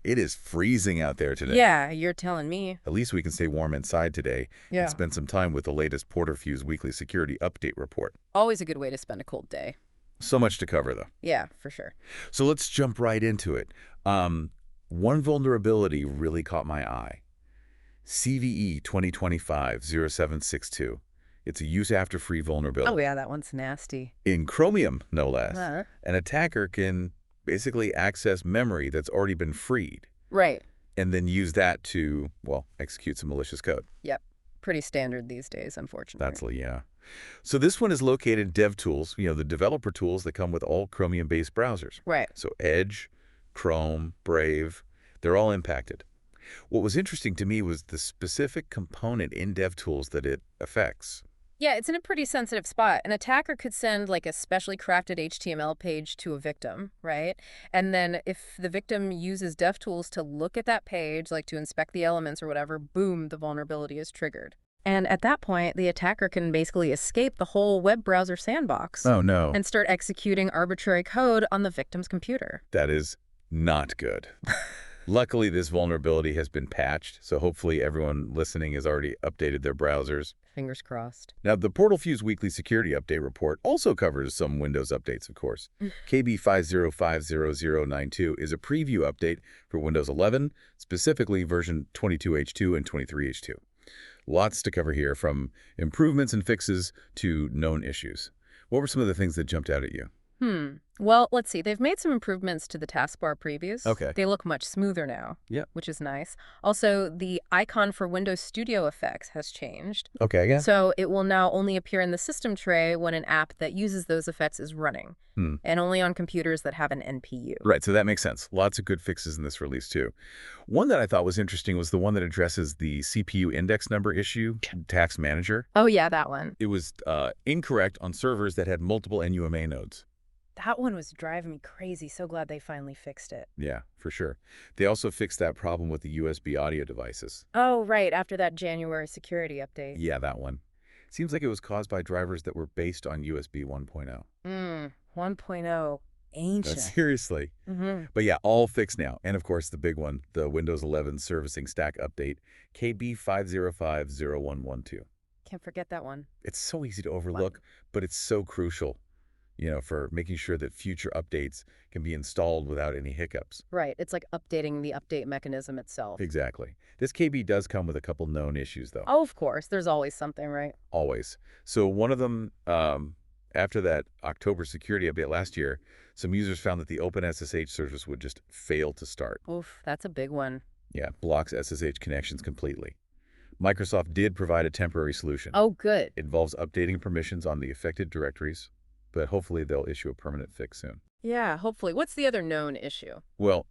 It is freezing out there today. Yeah, you're telling me. At least we can stay warm inside today Yeah. and spend some time with the latest PortalFuse Weekly Security Update Report. Always a good way to spend a cold day. So much to cover, though. Yeah, for sure. So let's jump right into it. One vulnerability really caught my eye. CVE 2025-0762. It's a use-after-free vulnerability. Oh, yeah, that one's nasty. In Chromium, no less. An attacker can basically access memory that's already been freed. Right. And then use that to, well, execute some malicious code. Yep. Pretty standard these days, unfortunately. Yeah. So this one is located in DevTools, the developer tools that come with all Chromium-based browsers. Right. So Edge, Chrome, Brave, they're all impacted. What was interesting to me was the specific component in DevTools that it affects. Yeah, it's in a pretty sensitive spot. An attacker could send like a specially crafted HTML page to a victim, right? And then if the victim uses DevTools to look at that page, like to inspect the elements or whatever, boom, the vulnerability is triggered. And at that point, the attacker can basically escape the whole web browser sandbox. Oh, no. And start executing arbitrary code on the victim's computer. That is not good. Luckily, this vulnerability has been patched, so hopefully everyone listening has already updated their browsers. Fingers crossed. Now, the PortalFuse Weekly Security Update Report also covers some Windows updates, of course. KB 5050092 is a preview update for Windows 11, specifically version 22H2 and 23H2. Lots to cover here, from improvements and fixes to known issues. What were some of the things that jumped out at you? Well, let's see. They've made some improvements to the taskbar previews. Okay. They look much smoother now. Yep. Which is nice. Also, the icon for Windows Studio effects has changed. Okay, yeah. So it will now only appear in the system tray when an app that uses those effects is running, and only on computers that have an NPU. Right, so that makes sense. Lots of good fixes in this release, too. One that I thought was interesting was the one that addresses the CPU index number issue, Task Manager. Oh, yeah, that one. It was incorrect on servers that had multiple NUMA nodes. That one was driving me crazy. So glad they finally fixed it. Yeah, for sure. They also fixed that problem with the USB audio devices. Oh, right, after that January security update. Yeah, that one. Seems like it was caused by drivers that were based on USB 1.0. 1.0. Ancient. Seriously. But yeah, all fixed now. And of course, the big one, the Windows 11 Servicing Stack Update, KB 5050112. Can't forget that one. It's so easy to overlook, but it's so crucial, for making sure that future updates can be installed without any hiccups. Right. It's like updating the update mechanism itself. Exactly. This KB does come with a couple known issues, though. Oh, of course. There's always something, right? Always. So one of them, after that October security update last year, some users found that the OpenSSH service would just fail to start. Oof, that's a big one. Yeah, blocks SSH connections completely. Microsoft did provide a temporary solution. Oh, good. It involves updating permissions on the affected directories, but hopefully they'll issue a permanent fix soon. Yeah, hopefully. What's the other known issue? Well,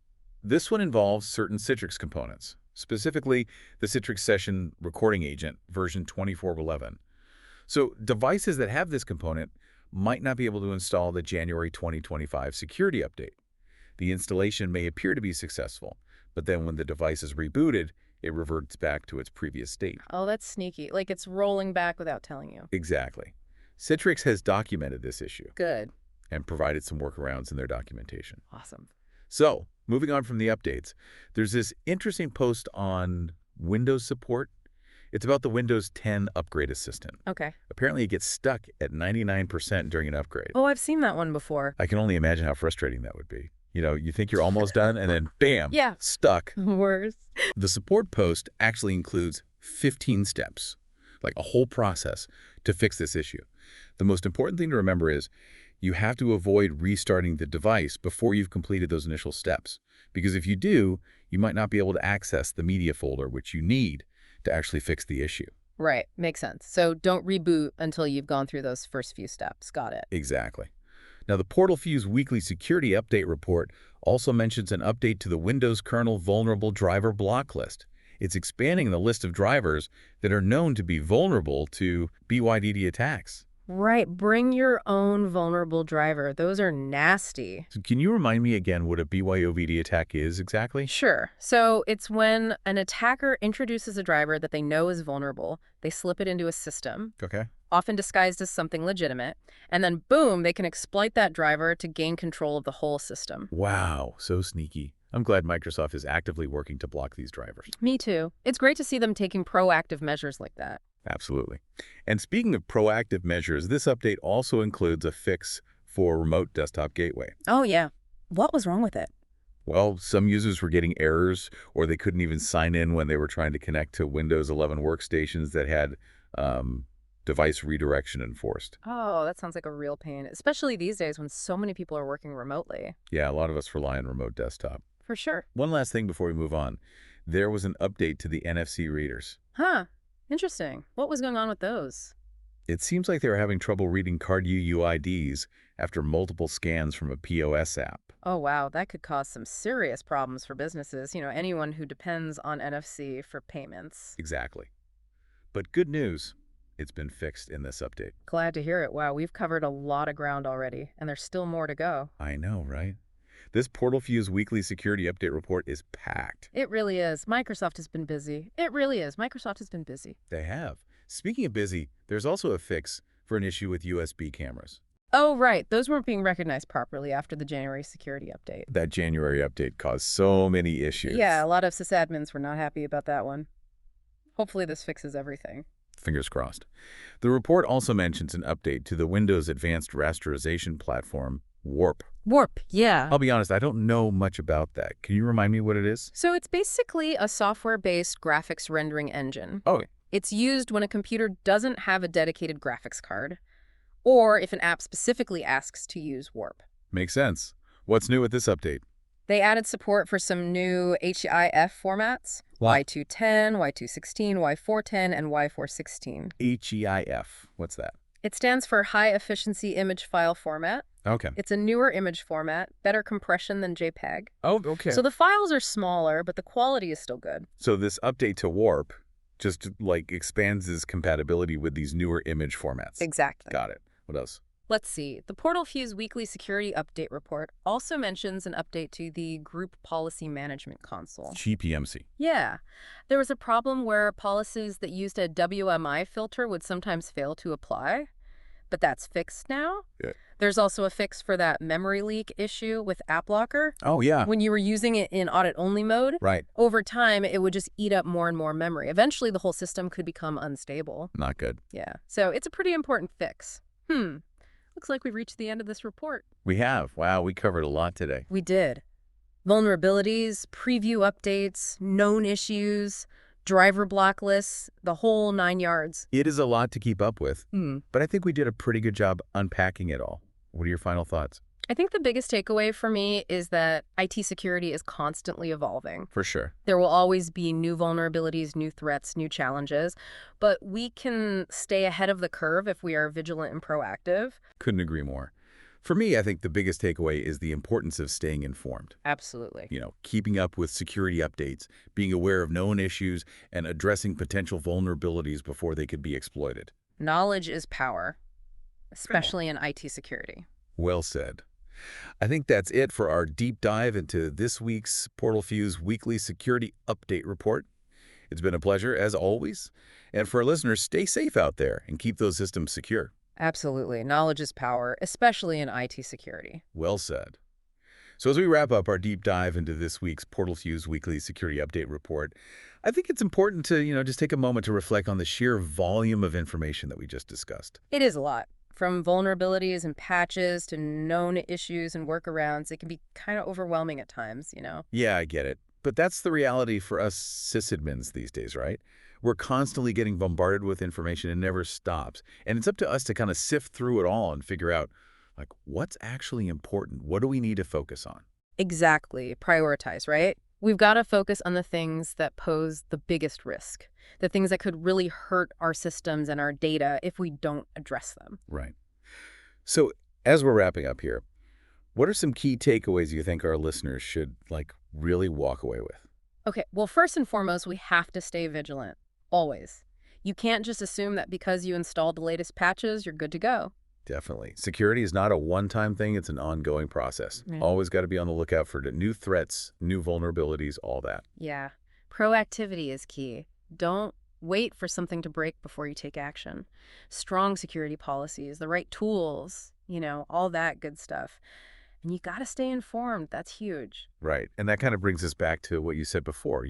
this one involves certain Citrix components, specifically the Citrix Session Recording Agent version 2411. So devices that have this component might not be able to install the January 2025 security update. The installation may appear to be successful, but then when the device is rebooted, it reverts back to its previous state. Oh, that's sneaky. Like it's rolling back without telling you. Exactly. Citrix has documented this issue. Good. And provided some workarounds in their documentation. Awesome. So, moving on from the updates, there's this interesting post on Windows support. It's about the Windows 10 Upgrade Assistant. Okay. Apparently, it gets stuck at 99% during an upgrade. Oh, I've seen that one before. I can only imagine how frustrating that would be. You think you're almost done, and then bam, yeah, stuck. Worse. The support post actually includes 15 steps, like a whole process, to fix this issue. The most important thing to remember is you have to avoid restarting the device before you've completed those initial steps. Because if you do, you might not be able to access the media folder, which you need to actually fix the issue. Right. Makes sense. So don't reboot until you've gone through those first few steps. Got it. Exactly. Now, the PortalFuse Weekly Security Update Report also mentions an update to the Windows kernel vulnerable driver block list. It's expanding the list of drivers that are known to be vulnerable to BYDD attacks. Right. Bring your own vulnerable driver. Those are nasty. So can you remind me again what a BYOVD attack is exactly? Sure. So it's when an attacker introduces a driver that they know is vulnerable, they slip it into a system, Okay. often disguised as something legitimate, and then boom, they can exploit that driver to gain control of the whole system. Wow, so sneaky. I'm glad Microsoft is actively working to block these drivers. Me too. It's great to see them taking proactive measures like that. Absolutely. And speaking of proactive measures, this update also includes a fix for remote desktop gateway. Oh, yeah. What was wrong with it? Well, some users were getting errors, or they couldn't even sign in when they were trying to connect to Windows 11 workstations that had device redirection enforced. Oh, that sounds like a real pain, especially these days when so many people are working remotely. Yeah, a lot of us rely on remote desktop. For sure. One last thing before we move on. There was an update to the NFC readers. Huh. Interesting. What was going on with those? It seems like they were having trouble reading card UUIDs after multiple scans from a POS app. Oh, wow. That could cause some serious problems for businesses, anyone who depends on NFC for payments. Exactly. But good news, it's been fixed in this update. Glad to hear it. Wow, we've covered a lot of ground already, and there's still more to go. I know, right? This PortalFuse weekly security update report is packed. It really is. Microsoft has been busy. It really is. Microsoft has been busy. They have. Speaking of busy, there's also a fix for an issue with USB cameras. Oh, right. Those weren't being recognized properly after the January security update. That January update caused so many issues. Yeah, a lot of sysadmins were not happy about that one. Hopefully this fixes everything. Fingers crossed. The report also mentions an update to the Windows Advanced Rasterization platform, Warp. Warp, yeah. I'll be honest, I don't know much about that. Can you remind me what it is? So it's basically a software-based graphics rendering engine. Oh, It's used when a computer doesn't have a dedicated graphics card, or if an app specifically asks to use Warp. makes sense. What's new with this update? They added support for some new HEIF formats, What? Y210, Y216, Y410, and Y416. HEIF. What's that? It stands for High Efficiency Image File Format. Okay. It's a newer image format, better compression than JPEG. Oh, okay. So the files are smaller, but the quality is still good. So this update to Warp just expands its compatibility with these newer image formats. Exactly. Got it. What else? Let's see. The PortalFuse Weekly Security Update Report also mentions an update to the Group Policy Management Console. GPMC. Yeah. There was a problem where policies that used a WMI filter would sometimes fail to apply, but that's fixed now. Yeah. There's also a fix for that memory leak issue with AppLocker. Oh, yeah. When you were using it in audit-only mode, Right. over time, it would just eat up more and more memory. Eventually, the whole system could become unstable. Not good. Yeah. So it's a pretty important fix. Looks like we've reached the end of this report. We have. Wow, we covered a lot today. We did. Vulnerabilities, preview updates, known issues, driver block lists, the whole 9 yards. It is a lot to keep up with, but I think we did a pretty good job unpacking it all. What are your final thoughts? I think the biggest takeaway for me is that IT security is constantly evolving. For sure. There will always be new vulnerabilities, new threats, new challenges, but we can stay ahead of the curve if we are vigilant and proactive. Couldn't agree more. For me, I think the biggest takeaway is the importance of staying informed. Absolutely. Keeping up with security updates, being aware of known issues, and addressing potential vulnerabilities before they could be exploited. Knowledge is power, especially in IT security. Well said. I think that's it for our deep dive into this week's PortalFuse Weekly Security Update Report. It's been a pleasure, as always. And for our listeners, stay safe out there and keep those systems secure. Absolutely. Knowledge is power, especially in IT security. Well said. So as we wrap up our deep dive into this week's PortalFuse Weekly Security Update Report, I think it's important to, just take a moment to reflect on the sheer volume of information that we just discussed. It is a lot. From vulnerabilities and patches to known issues and workarounds, it can be kind of overwhelming at times, Yeah, I get it. But that's the reality for us sysadmins these days, right? We're constantly getting bombarded with information and it never stops. And it's up to us to kind of sift through it all and figure out, what's actually important? What do we need to focus on? Exactly. Prioritize, right? We've got to focus on the things that pose the biggest risk, the things that could really hurt our systems and our data if we don't address them. Right. So as we're wrapping up here, what are some key takeaways you think our listeners should, really walk away with? Okay, well, first and foremost, we have to stay vigilant, always. You can't just assume that because you installed the latest patches, you're good to go. Definitely. Security is not a one-time thing. It's an ongoing process. Yeah. Always got to be on the lookout for the new threats, new vulnerabilities, all that. Yeah. Proactivity is key. Don't wait for something to break before you take action. Strong security policies, the right tools, all that good stuff. And you got to stay informed. That's huge. Right. And that kind of brings us back to what you said before,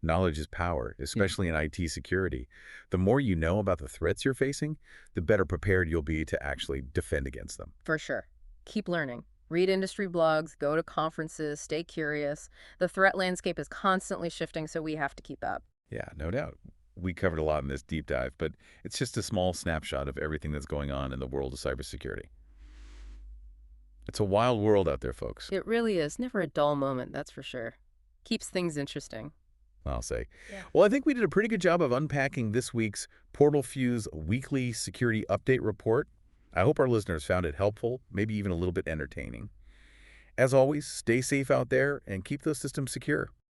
knowledge is power, Yeah. especially in IT security. The more you know about the threats you're facing, the better prepared you'll be to actually defend against them. For sure. Keep learning. Read industry blogs, go to conferences, stay curious. The threat landscape is constantly shifting, so we have to keep up. Yeah, no doubt. We covered a lot in this deep dive, but it's just a small snapshot of everything that's going on in the world of cybersecurity. It's a wild world out there, folks, It really is. Never a dull moment, that's for sure. Keeps things interesting. I'll say. Yeah. Well, I think we did a pretty good job of unpacking this week's PortalFuse weekly security update report. I hope our listeners found it helpful, maybe even a little bit entertaining. As always, stay safe out there and keep those systems secure.